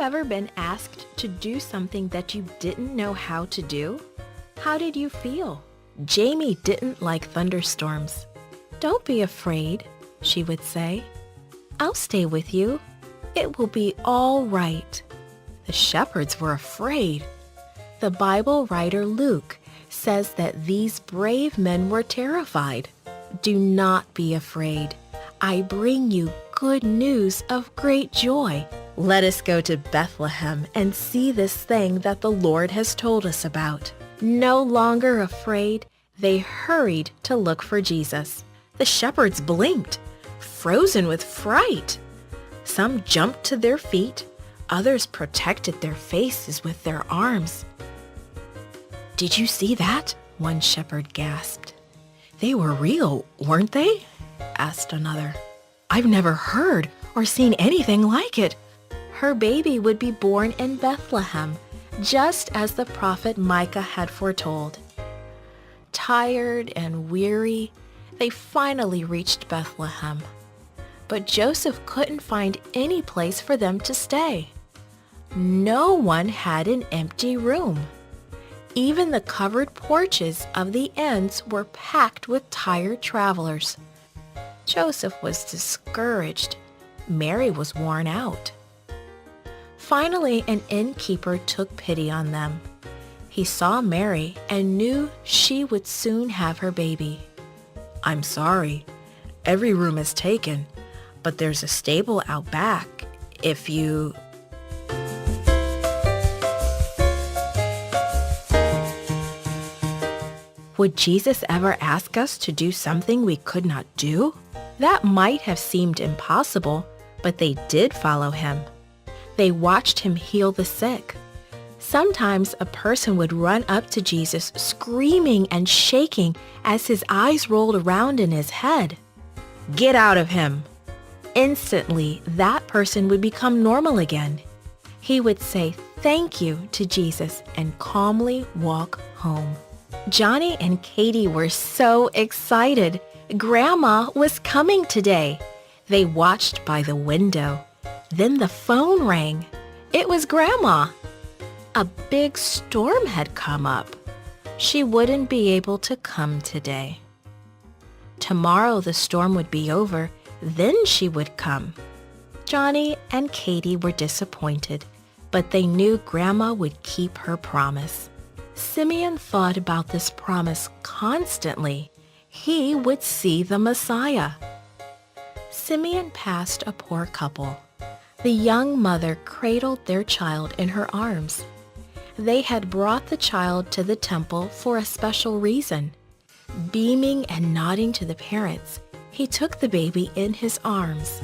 ever been asked to do something that you didn't know how to do? How did you feel? Jamie didn't like thunderstorms. "Don't be afraid," she would say. "I'll stay with you. It will be all right." The shepherds were afraid. The Bible writer Luke says that these brave men were terrified. "Do not be afraid. I bring you good news of great joy. Let us go to Bethlehem and see this thing that the Lord has told us about." No longer afraid, they hurried to look for Jesus. The shepherds blinked, frozen with fright. Some jumped to their feet, others protected their faces with their arms. "Did you see that?" one shepherd gasped. "They were real, weren't they?" asked another. "I've never heard or seen anything like it." Her baby would be born in Bethlehem, just as the prophet Micah had foretold. Tired and weary, they finally reached Bethlehem. But Joseph couldn't find any place for them to stay. No one had an empty room. Even the covered porches of the inns were packed with tired travelers. Joseph was discouraged. Mary was worn out. Finally, an innkeeper took pity on them. He saw Mary and knew she would soon have her baby. "I'm sorry, every room is taken, but there's a stable out back if you..." Would Jesus ever ask us to do something we could not do? That might have seemed impossible, but they did follow him. They watched him heal the sick. Sometimes a person would run up to Jesus screaming and shaking as his eyes rolled around in his head. "Get out of him!" Instantly, that person would become normal again. He would say thank you to Jesus and calmly walk home. Johnny and Katie were so excited. Grandma was coming today. They watched by the window. Then the phone rang. It was Grandma. A big storm had come up. She wouldn't be able to come today. Tomorrow the storm would be over, then she would come. Johnny and Katie were disappointed, but they knew Grandma would keep her promise. Simeon thought about this promise constantly. He would see the Messiah. Simeon passed a poor couple. The young mother cradled their child in her arms. They had brought the child to the temple for a special reason. Beaming and nodding to the parents, he took the baby in his arms.